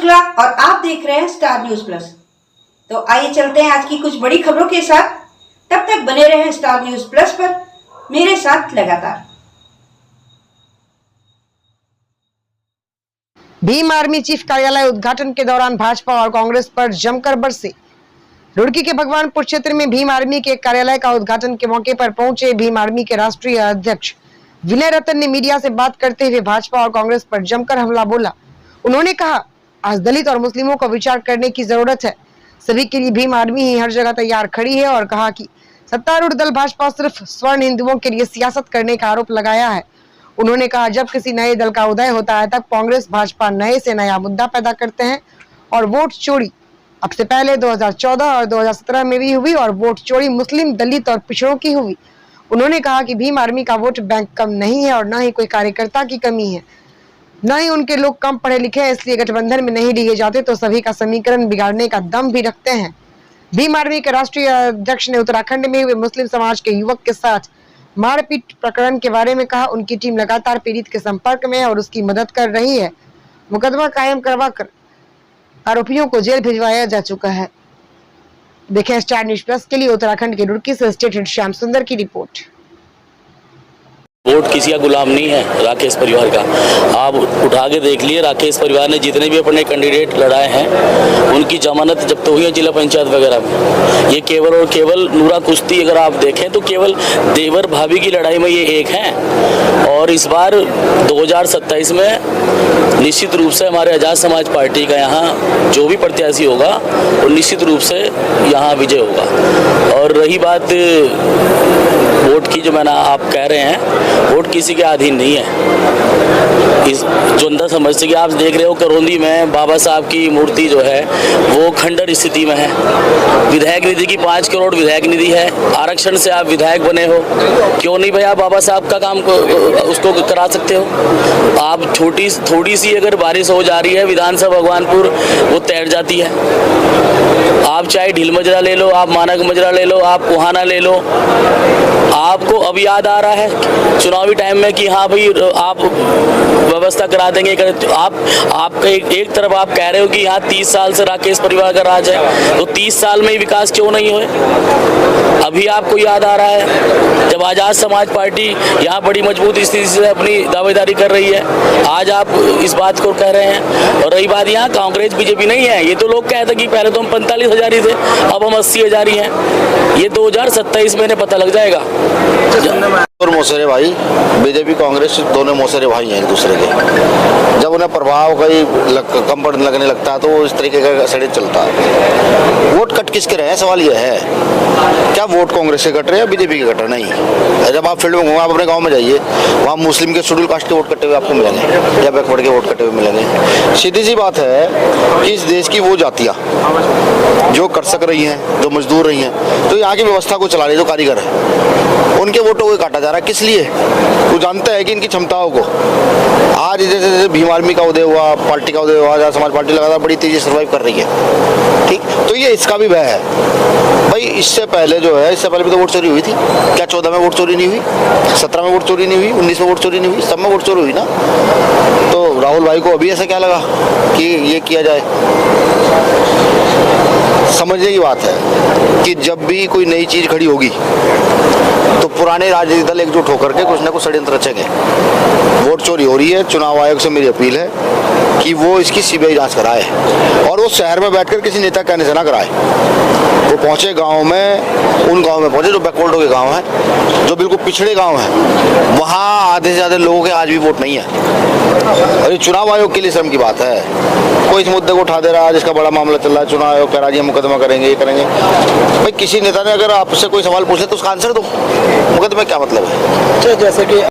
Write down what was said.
शुक्ला और आप देख रहे हैं स्टार न्यूज प्लस। तो आइए चलते हैं आज की कुछ बड़ी खबरों के साथ। तब तक बने रहें स्टार न्यूज प्लस पर मेरे साथ लगातार। भीम आर्मी चीफ कार्यालय उद्घाटन के दौरान भाजपा और कांग्रेस पर जमकर बरसे। रुड़की के भगवानपुर क्षेत्र में भीम आर्मी के कार्यालय का उद्घाटन के मौके पर पहुंचे भीम आर्मी के राष्ट्रीय अध्यक्ष विनय रतन ने मीडिया से बात करते हुए भाजपा और कांग्रेस पर जमकर हमला बोला। उन्होंने कहा, आज दलित और मुस्लिमों को विचार करने की जरूरत है। सभी के लिए भीम आर्मी ही हर जगह तैयार खड़ी है और कहा कि सत्तारूढ़ दल भाजपा सिर्फ स्वर्ण हिंदुओं के लिए सियासत करने का आरोप लगाया है। उन्होंने कहा, जब किसी नए दल का उदय होता है तब कांग्रेस भाजपा नए से नया मुद्दा पैदा करते हैं और वोट चोरी अब से पहले 2014 और 2017 में भी हुई और वोट चोरी मुस्लिम, दलित और पिछड़ों की हुई। उन्होंने कहा कि भीम आर्मी का वोट बैंक कम नहीं है और न ही कोई कार्यकर्ता की कमी है, न ही उनके लोग कम पढ़े लिखे हैं, इसलिए गठबंधन में नहीं लिए जाते तो सभी का समीकरण बिगाड़ने का दम भी रखते हैं। भीम आर्मी के राष्ट्रीय अध्यक्ष ने उत्तराखंड में हुए मुस्लिम समाज के युवक के साथ मारपीट प्रकरण के बारे में कहा। उनकी टीम लगातार पीड़ित के संपर्क में है और उसकी मदद कर रही है। मुकदमा कायम करवाकर आरोपियों को जेल भिजवाया जा चुका है। देखें स्टार न्यूज प्लस के लिए उत्तराखंड के रुड़की से स्टेट हेड श्याम सुंदर की रिपोर्ट। वोट किसी का गुलाम नहीं है राकेश परिवार का। आप उठा के देख लिए, राकेश परिवार ने जितने भी अपने कैंडिडेट लड़ाए हैं उनकी जमानत जब्त हुई है जिला पंचायत वगैरह में। ये केवल और केवल नूरा कुश्ती अगर आप देखें तो केवल देवर भाभी की लड़ाई में ये एक हैं। और इस बार 2027 में निश्चित रूप से हमारे आज़ाद समाज पार्टी का यहाँ जो भी प्रत्याशी होगा वो निश्चित रूप से यहाँ विजय होगा। और रही बात वोट की, जो मैंने आप कह रहे हैं, वोट किसी के अधीन नहीं है। इस जो अंदर समझते कि आप देख रहे हो करौंदी में बाबा साहब की मूर्ति जो है वो खंडर स्थिति में है। विधायक निधि की 5 करोड़ विधायक निधि है, आरक्षण से आप विधायक बने हो, क्यों नहीं भाई आप बाबा साहब का काम को उसको करा सकते हो। आप थोड़ी सी अगर बारिश हो जा रही है विधानसभा भगवानपुर वो तैर जाती है। आप चाहे ढील मजरा ले लो, आप मानक मजरा ले लो, आप कोहाना ले लो, आपको अब याद आ रहा है चुनावी टाइम में कि हाँ भाई आप व्यवस्था करा देंगे। आपका एक तरफ आप कह रहे हो कि यहाँ 30 साल से राकेश परिवार का राज है, तो 30 साल में ही विकास क्यों नहीं हुए? अभी आपको याद आ रहा है जब आज़ाद समाज पार्टी यहाँ बड़ी मजबूत स्थिति से अपनी दावेदारी कर रही है, आज आप इस बात को कह रहे हैं। और रही बात यहाँ कांग्रेस बीजेपी नहीं है, ये तो लोग कहते हैं कि पहले तो हम 45,000 ही थे, अब हम 80,000 ही हैं। ये 2027 में पता लग जाएगा। और मौसेरे भाई, बीजेपी कांग्रेस दोनों मौसेरे भाई हैं एक दूसरे के। जब उन्हें प्रभाव कहीं कम पड़ने लगने लगता है तो इस तरीके का षड्यंत्र चलता है। वोट कट किसके रहे हैं, सवाल यह है, क्या वोट कांग्रेस के कट रहे हैं या बीजेपी के कट रहे? नहीं। जब आप फील्ड में घूमें, आप अपने गांव में जाइए, वहाँ मुस्लिम के शेड्यूल कास्ट के वोट कटे हुए आपको मिलेंगे या बैकवर्ड के वोट कटे हुए मिलेंगे। सीधी सी बात है कि इस देश की वो जातियाँ जो कर सक रही हैं, जो मजदूर रही हैं, तो यहाँ की व्यवस्था को चला रही, जो कारीगर है, उनके वोटों को काटा जा रहा है। किस लिए? वो जानते हैं कि इनकी क्षमताओं को। आज जैसे भीम आर्मी का उदय हुआ, पार्टी का उदय हुआ, आज़ाद समाज पार्टी लगातार बड़ी तेजी से सर्वाइव कर रही है, ठीक, तो ये इसका भी भय है भाई। इससे पहले जो है, इससे पहले भी तो वोट चोरी हुई थी। क्या 14 में वोट चोरी नहीं हुई? 17 में वोट चोरी नहीं हुई? 19 में वोट चोरी नहीं हुई? सब में वोट चोरी हुई ना। तो राहुल भाई को अभी ऐसा क्या लगा कि ये किया जाए? समझने की बात है कि जब भी कोई नई चीज खड़ी होगी तो पुराने राजनीतिक दल एकजुट होकर के कुछ ना कुछ षड्यंत्र रचेंगे। वोट चोरी हो रही है, चुनाव आयोग से मेरी अपील है कि वो इसकी सीबीआई जांच कराए और वो शहर में बैठकर किसी नेता कहने से ना कराए। वो पहुंचे गांव में, उन गांव में पहुंचे जो बैकवर्ड के गांव हैं, जो बिल्कुल पिछड़े गांव हैं, वहाँ आधे से ज़्यादा लोगों के आज भी वोट नहीं है। और ये चुनाव आयोग के लिए शर्म की बात है। कोई इस मुद्दे को उठा दे रहा है जिसका बड़ा मामला चल रहा है, चुनाव आयोग कह रहा है मुकदमा करेंगे, ये करेंगे। भाई किसी नेता ने अगर आपसे कोई सवाल पूछे तो उसका आंसर दो, मुकदमे क्या मतलब है? जैसे कि